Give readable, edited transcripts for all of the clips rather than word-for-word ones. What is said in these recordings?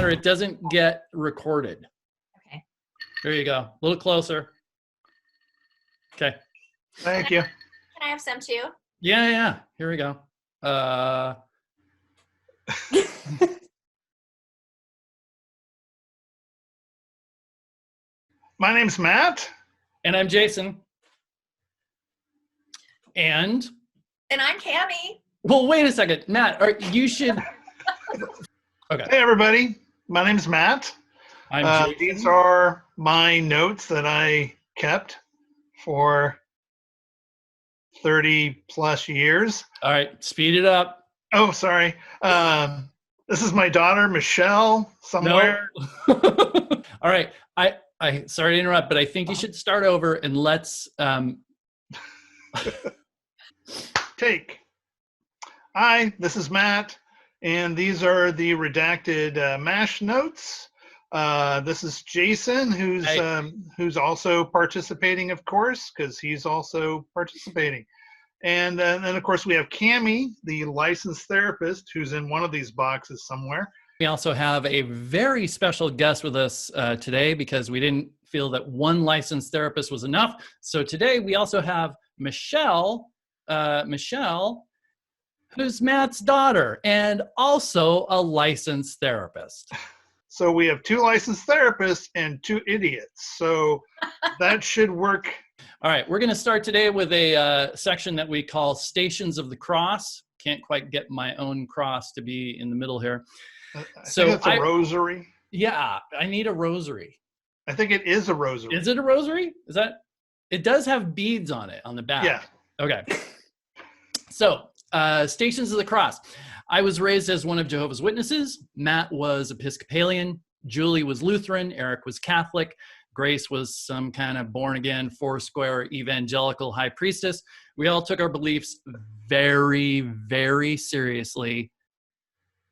or it doesn't get recorded. Okay. There you go. A little closer. Okay. Thank you. Can I have some too? Yeah. Here we go. My name's Matt. And I'm Jason. And I'm Cammie. well, wait a second, Matt. You should. Okay. Hey, everybody. My name's Matt. I'm Jason. These are my notes that I kept for 30 plus years. All right, speed it up. Oh, sorry. This is my daughter, Michelle, somewhere. No. All right. I sorry to interrupt, but I think you should start over and let's Take. Hi, this is Matt, and these are the redacted MASH notes. This is Jason, who's also participating, of course, because he's also participating. And then, of course, we have Cammie, the licensed therapist, who's in one of these boxes somewhere. We also have a very special guest with us today because we didn't feel that one licensed therapist was enough. So today we also have Michelle, who's Matt's daughter and also a licensed therapist. So we have 2 licensed therapists and 2 idiots. So that should work. All right, we're going to start today with a section that we call Stations of the Cross. Can't quite get my own cross to be in the middle here. I think it's a rosary. Yeah, I need a rosary. I think it is a rosary. Is it a rosary? Is that? It does have beads on it on the back. Yeah. Okay. So, Stations of the Cross. I was raised as one of Jehovah's Witnesses. Matt was Episcopalian. Julie was Lutheran. Eric was Catholic. Grace was some kind of born-again, foursquare evangelical high priestess. We all took our beliefs very, very seriously,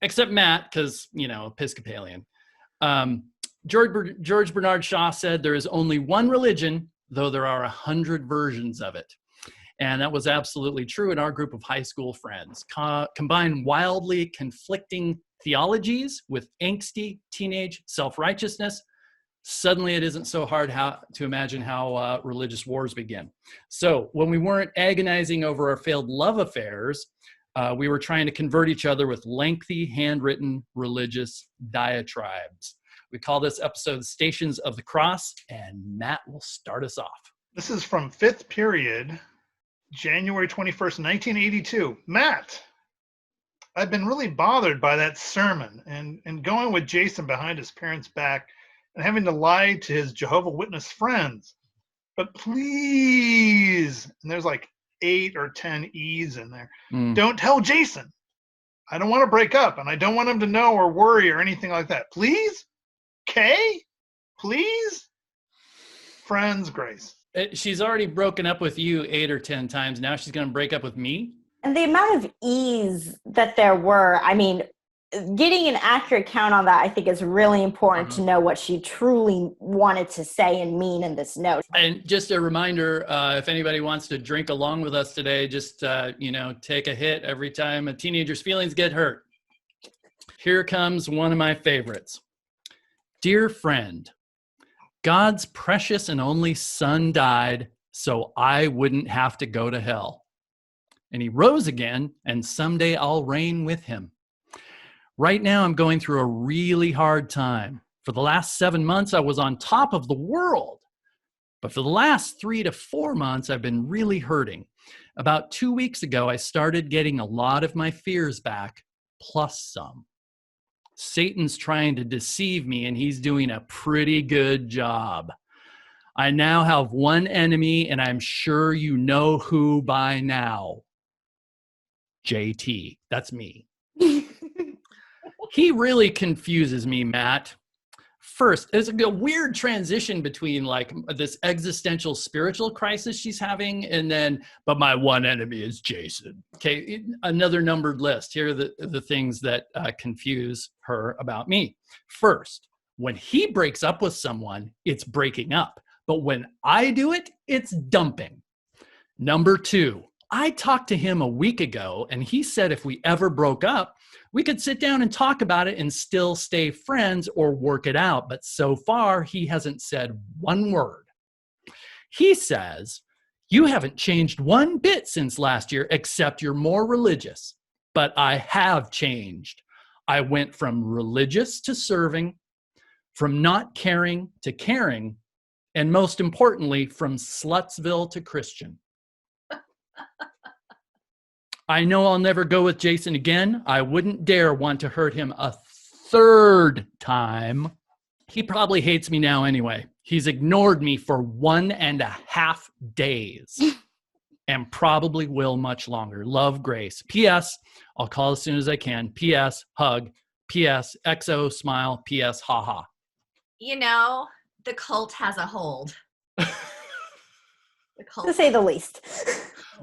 except Matt, because, Episcopalian. George Bernard Shaw said there is only one religion, though there are 100 versions of it. And that was absolutely true in our group of high school friends. Combine wildly conflicting theologies with angsty teenage self-righteousness. Suddenly it isn't so hard to imagine how religious wars begin. So when we weren't agonizing over our failed love affairs, we were trying to convert each other with lengthy handwritten religious diatribes. We call this episode Stations of the Cross, and Matt will start us off. This is from 5th period, January 21st, 1982. Matt, I've been really bothered by that sermon and going with Jason behind his parents' back and having to lie to his Jehovah's Witness friends. But please, and there's like 8 or 10 E's in there. Don't tell Jason. I don't want to break up, and I don't want him to know or worry or anything like that. Please? Kay? Please? Friends, Grace. She's already broken up with you 8 or 10 times. Now she's going to break up with me? And the amount of E's that there were, I mean, getting an accurate count on that, I think, is really important to know what she truly wanted to say and mean in this note. And just a reminder, if anybody wants to drink along with us today, just, take a hit every time a teenager's feelings get hurt. Here comes one of my favorites. Dear friend, God's precious and only Son died so I wouldn't have to go to hell. And he rose again, and someday I'll reign with him. Right now, I'm going through a really hard time. For the last 7 months, I was on top of the world. But for the last 3 to 4 months, I've been really hurting. About 2 weeks ago, I started getting a lot of my fears back, plus some. Satan's trying to deceive me, and he's doing a pretty good job. I now have one enemy, and I'm sure you know who by now. JT. That's me. He really confuses me, Matt. First, there's a weird transition between like this existential spiritual crisis she's having and then, but my one enemy is Jason. Okay, another numbered list. Here are the things that confuse her about me. First, when he breaks up with someone, it's breaking up. But when I do it, it's dumping. Number 2, I talked to him a week ago, and he said if we ever broke up, we could sit down and talk about it and still stay friends or work it out. But so far, he hasn't said one word. He says, you haven't changed one bit since last year, except you're more religious. But I have changed. I went from religious to serving, from not caring to caring, and most importantly, from Slutsville to Christian. I know I'll never go with Jason again. I wouldn't dare want to hurt him a third time. He probably hates me now anyway. He's ignored me for 1.5 days and probably will much longer. Love, Grace. P.S. I'll call as soon as I can. P.S. Hug. P.S. XO smile. P.S. haha. You know, the cult has a hold. The cult. To say the least.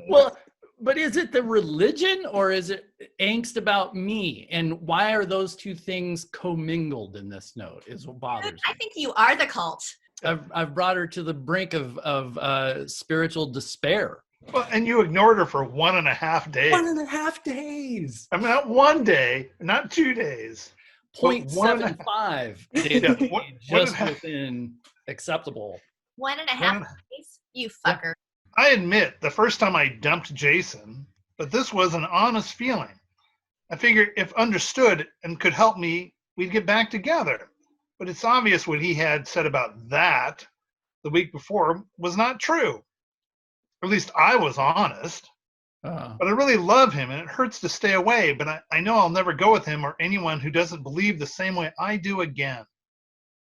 Well, but is it the religion or is it angst about me? And why are those two things commingled in this note is what bothers me. I think you are the cult. I've brought her to the brink of spiritual despair. Well, and you ignored her for 1.5 days. 1.5 days. I mean, not 1 day, not 2 days. 0.75 days, Yeah, just within acceptable. 1.5 days? You fucker. I admit the first time I dumped Jason, but this was an honest feeling. I figured if understood and could help me, we'd get back together. But it's obvious what he had said about that the week before was not true. Or at least I was honest. But I really love him, and it hurts to stay away, but I know I'll never go with him or anyone who doesn't believe the same way I do again.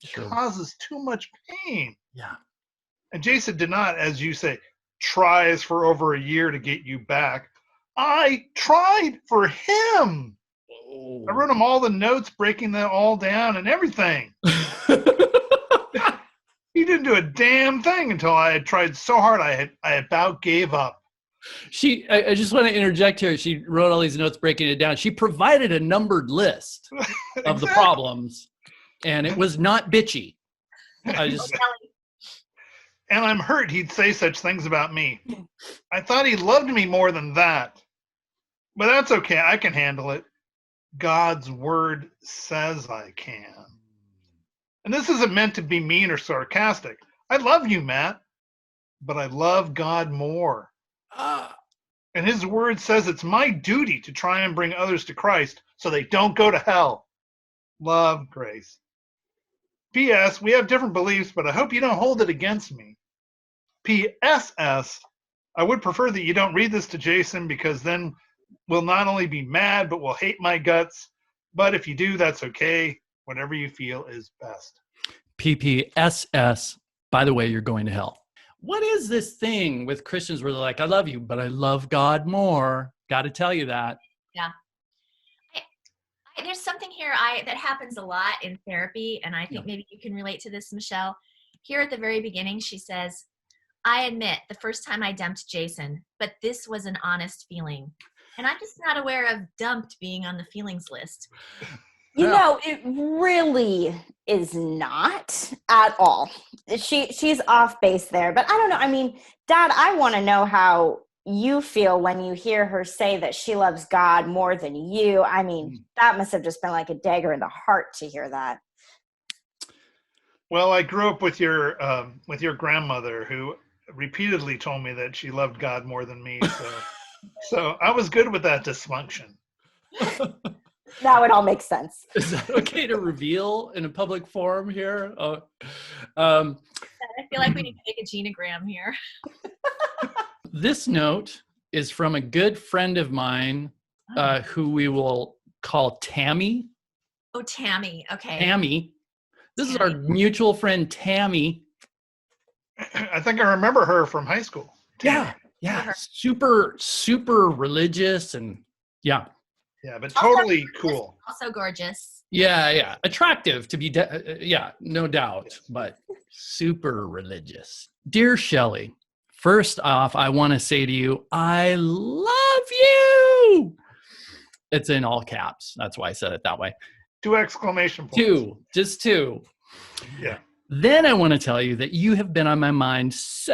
It causes too much pain. Yeah. And Jason did not, as you say, tries for over a year to get you back. I tried for him. Oh. I wrote him all the notes, breaking them all down and everything. He didn't do a damn thing until I had tried so hard I about gave up. I just want to interject here. She wrote all these notes breaking it down. She provided a numbered list of the problems, and it was not bitchy. And I'm hurt he'd say such things about me. I thought he loved me more than that. But that's okay. I can handle it. God's word says I can. And this isn't meant to be mean or sarcastic. I love you, Matt, but I love God more. And his word says it's my duty to try and bring others to Christ so they don't go to hell. Love, Grace. P.S. We have different beliefs, but I hope you don't hold it against me. P.S.S. I would prefer that you don't read this to Jason because then we'll not only be mad, but we'll hate my guts. But if you do, that's okay. Whatever you feel is best. PPSS. By the way, you're going to hell. What is this thing with Christians where they're like, I love you, but I love God more? Got to tell you that. Yeah. There's something here that happens a lot in therapy, and I think maybe you can relate to this, Michelle. Here at the very beginning, she says, I admit the first time I dumped Jason, but this was an honest feeling. And I'm just not aware of dumped being on the feelings list. You know, it really is not at all. She's off base there, but I don't know. I mean, Dad, I want to know how you feel when you hear her say that she loves God more than you. I mean, that must have just been like a dagger in the heart to hear that. Well, I grew up with your grandmother who repeatedly told me that she loved God more than me. So I was good with that dysfunction. Now it all makes sense. Is that okay to reveal in a public forum here? I feel like we need to make a genogram here. This note is from a good friend of mine who we will call Tammy. Oh, Tammy. Okay. Tammy. This is our mutual friend, Tammy. I think I remember her from high school. Yeah. Super, super religious and yeah. Yeah, but totally cool. Also gorgeous. Yeah. Attractive to be, no doubt, but super religious. Dear Shelley, first off, I want to say to you, I love you. It's in all caps. That's why I said it that way. 2 exclamation points. Just two. Yeah. Then I want to tell you that you have been on my mind so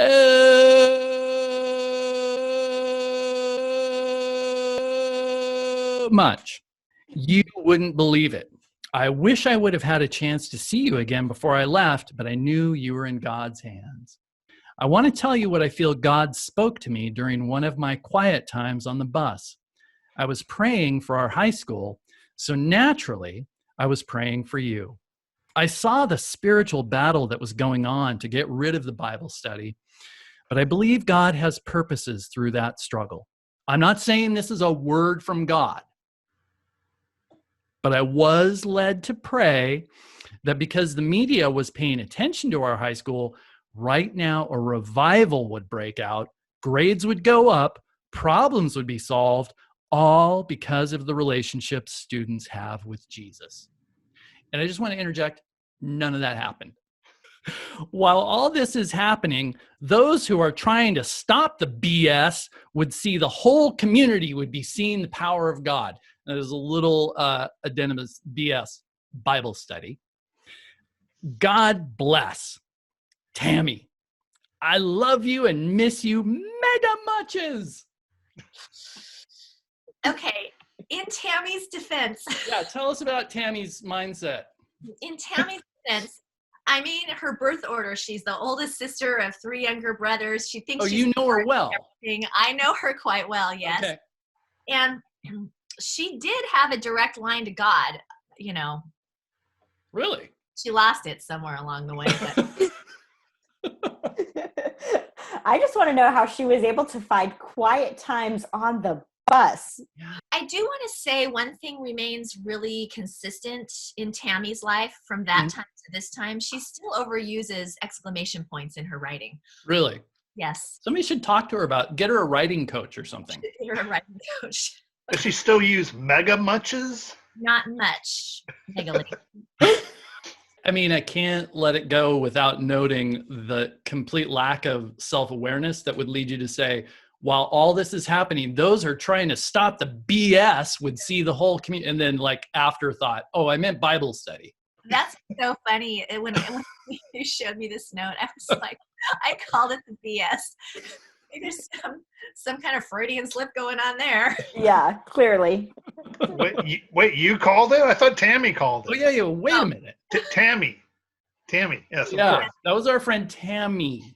much. You wouldn't believe it. I wish I would have had a chance to see you again before I left, but I knew you were in God's hands. I want to tell you what I feel God spoke to me during one of my quiet times on the bus. I was praying for our high school, so naturally, I was praying for you. I saw the spiritual battle that was going on to get rid of the Bible study, but I believe God has purposes through that struggle. I'm not saying this is a word from God, but I was led to pray that because the media was paying attention to our high school, right now a revival would break out, grades would go up, problems would be solved, all because of the relationships students have with Jesus. And I just want to interject, none of that happened. While all this is happening, those who are trying to stop the BS would see the whole community would be seeing the power of God. And there's a little addendum of BS Bible study. God bless. Tammy, I love you and miss you mega muches. Okay, in Tammy's defense. Yeah, tell us about Tammy's mindset. In Tammy's defense, I mean, her birth order, she's the oldest sister of 3 younger brothers. She thinks she's you know her well. everything. I know her quite well, yes. Okay. And she did have a direct line to God, you know. Really? She lost it somewhere along the way. But I just want to know how she was able to find quiet times on the bus. I do want to say one thing remains really consistent in Tammy's life from that time to this time. She still overuses exclamation points in her writing. Really? Yes. Somebody should talk to her get her a writing coach or something. Get her a writing coach. Does she still use mega muches? Not much. Megally. I mean, I can't let it go without noting the complete lack of self-awareness that would lead you to say, while all this is happening, those are trying to stop the BS would see the whole community. And then like afterthought, oh, I meant Bible study. That's so funny. When you showed me this note, I was like, I called it the BS. There's some kind of Freudian slip going on there. Yeah, clearly. Wait, you called it? I thought Tammy called it. Oh, yeah, wait a minute. Tammy, yes. Yeah, that was our friend Tammy.